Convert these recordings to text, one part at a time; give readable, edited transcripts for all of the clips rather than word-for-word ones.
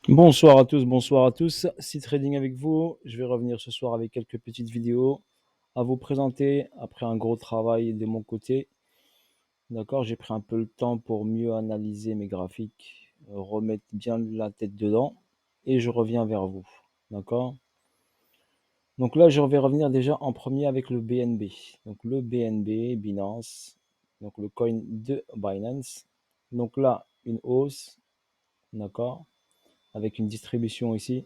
Bonsoir à tous. C'est Trading avec vous. Je vais revenir ce soir avec quelques petites vidéos à vous présenter après un gros travail de mon côté. D'accord, j'ai pris un peu le temps pour mieux analyser mes graphiques, remettre bien la tête dedans et je reviens vers vous. D'accord? Donc là, je vais revenir déjà en premier avec le BNB. Donc le BNB, Binance, donc le coin de Binance. Donc là, une hausse, d'accord, avec une distribution ici.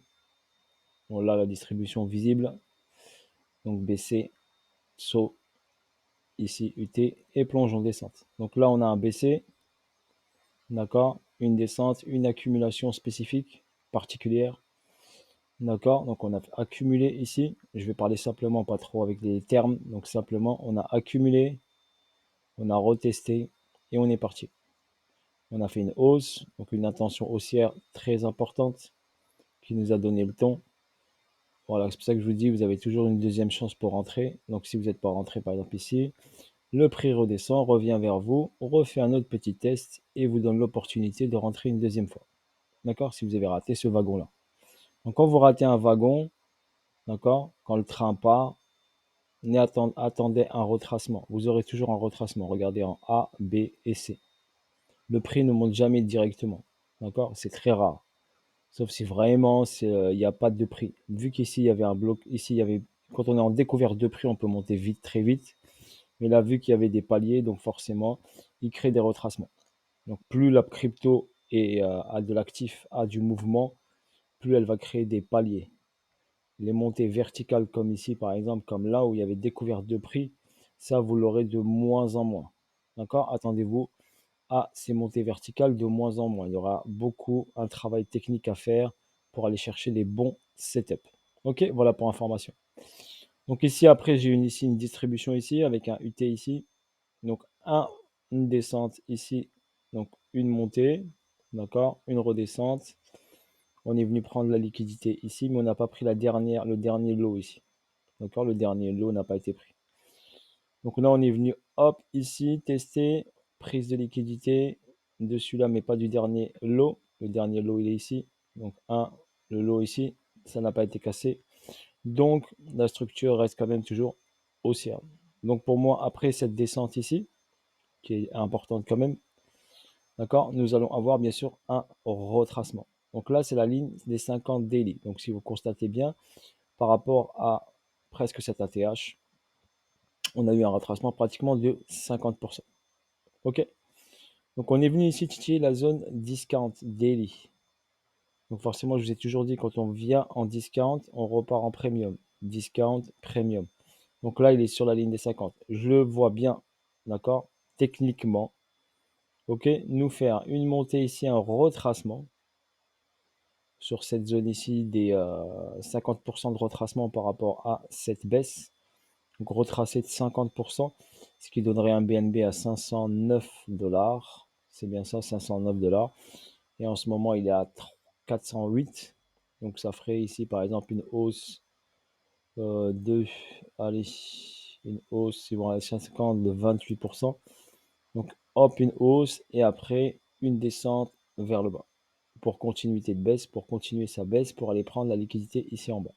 Bon, là, la distribution visible. Donc BC, saut, ici UT et plonge en descente. Donc là, on a un BC, d'accord, une descente, une accumulation spécifique, particulière, d'accord. Donc on a accumulé ici. Je vais parler simplement, pas trop avec les termes. Donc simplement, on a accumulé, on a retesté et on est parti. On a fait une hausse, donc une intention haussière très importante qui nous a donné le ton. Voilà, c'est pour ça que je vous dis, vous avez toujours une deuxième chance pour rentrer. Donc si vous n'êtes pas rentré, par exemple ici, le prix redescend, revient vers vous, on refait un autre petit test et vous donne l'opportunité de rentrer une deuxième fois. D'accord? Si vous avez raté ce wagon-là. Donc quand vous ratez un wagon, d'accord, quand le train part, attendez un retracement. Vous aurez toujours un retracement. Regardez en A, B et C. Le prix ne monte jamais directement. D'accord? C'est très rare. Sauf si vraiment il n'y a pas de prix. Vu qu'ici il y avait un bloc, ici il y avait, quand on est en découverte de prix, on peut monter vite, très vite. Mais là, vu qu'il y avait des paliers, donc forcément, il crée des retracements. Donc plus la crypto a de l'actif, a du mouvement, plus elle va créer des paliers. Les montées verticales comme ici, par exemple, comme là où il y avait découverte de prix, ça, vous l'aurez de moins en moins. D'accord? Attendez-vous à ces montées verticales de moins en moins. Il y aura beaucoup un travail technique à faire pour aller chercher les bons setups. Ok, voilà pour information. Donc ici, après, j'ai ici une distribution ici avec un UT ici. Donc une descente ici, donc une montée, d'accord, une redescente. On est venu prendre la liquidité ici, mais on n'a pas pris le dernier lot ici. D'accord, le dernier lot n'a pas été pris. Donc là, on est venu, hop, ici, tester, prise de liquidité dessus là, mais pas du dernier lot. Le dernier lot, il est ici. Donc le lot ici, ça n'a pas été cassé. Donc la structure reste quand même toujours haussière. Donc pour moi, après cette descente ici, qui est importante quand même, d'accord, nous allons avoir bien sûr un retracement. Donc là, c'est la ligne des 50 daily. Donc si vous constatez bien, par rapport à presque cet ATH, on a eu un retracement pratiquement de 50%. Ok. Donc on est venu ici titiller la zone discount daily. Donc forcément, je vous ai toujours dit, quand on vient en discount, on repart en premium. Discount, premium. Donc là, il est sur la ligne des 50. Je le vois bien, d'accord, techniquement. Ok, nous faire une montée ici, un retracement sur cette zone ici des 50% de retracement par rapport à cette baisse. Donc retracé de 50%, ce qui donnerait un BNB à 509 dollars. C'est bien ça, 509 dollars. Et en ce moment, il est à 408. Donc ça ferait ici par exemple une hausse de, allez, une hausse, si vous regardez 50 de 28%. Donc hop, une hausse et après une descente vers le bas pour continuité de baisse, pour continuer sa baisse, pour aller prendre la liquidité ici en bas.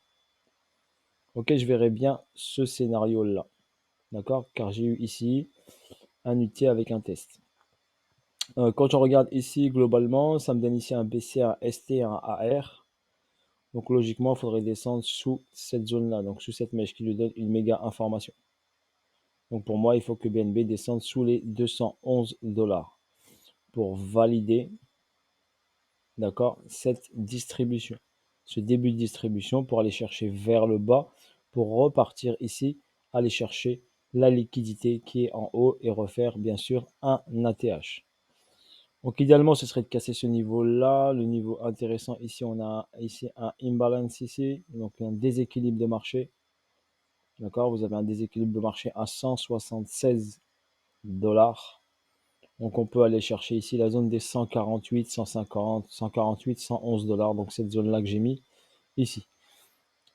Ok, je verrai bien ce scénario-là. D'accord? Car j'ai eu ici un UT avec un test. Quand on regarde ici globalement, ça me donne ici un BC, un ST, un AR. Donc logiquement, il faudrait descendre sous cette zone-là, donc sous cette mèche qui lui donne une méga information. Donc pour moi, il faut que BNB descende sous les 211 dollars pour valider, d'accord, cette distribution, ce début de distribution pour aller chercher vers le bas, pour repartir ici, aller chercher la liquidité qui est en haut et refaire bien sûr un ATH. Donc idéalement, ce serait de casser ce niveau-là. Le niveau intéressant ici, on a ici un imbalance ici, donc un déséquilibre de marché. D'accord, vous avez un déséquilibre de marché à 176 dollars. Donc on peut aller chercher ici la zone des 148, 150, 148, 111 dollars. Donc cette zone-là que j'ai mis ici.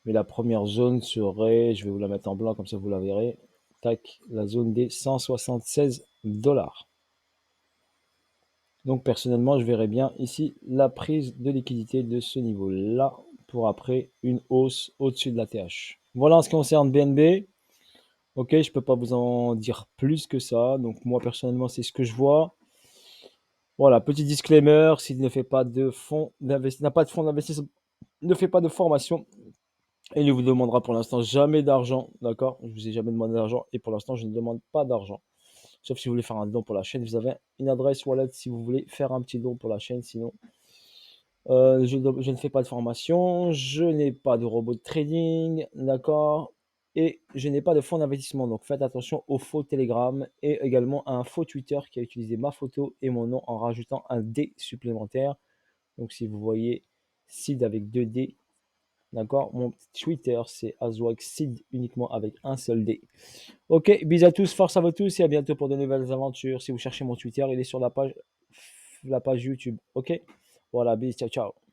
Mais la première zone serait, je vais vous la mettre en blanc comme ça vous la verrez. Tac, la zone des 176 dollars. Donc personnellement, je verrais bien ici la prise de liquidité de ce niveau-là pour après une hausse au-dessus de la TH. Voilà en ce qui concerne BNB. Ok, je peux pas vous en dire plus que ça. Donc moi personnellement, c'est ce que je vois. Voilà, petit disclaimer, s'il ne fait pas de fonds d'investissement, n'a pas de fonds d'investissement, ne fait pas de formation, et il ne vous demandera pour l'instant jamais d'argent, d'accord? Je vous ai jamais demandé d'argent et pour l'instant, je ne demande pas d'argent. Sauf si vous voulez faire un don pour la chaîne, vous avez une adresse wallet si vous voulez faire un petit don pour la chaîne. Sinon, je ne fais pas de formation, je n'ai pas de robot de trading, d'accord? Et je n'ai pas de fonds d'investissement. Donc faites attention aux faux Telegram et également à un faux Twitter qui a utilisé ma photo et mon nom en rajoutant un D supplémentaire. Donc si vous voyez Sid avec deux D, d'accord? Mon Twitter c'est Sid uniquement avec un seul D. Ok, bisous à tous, force à vous tous et à bientôt pour de nouvelles aventures. Si vous cherchez mon Twitter, il est sur la page YouTube. Ok? Voilà, bisous, ciao, ciao.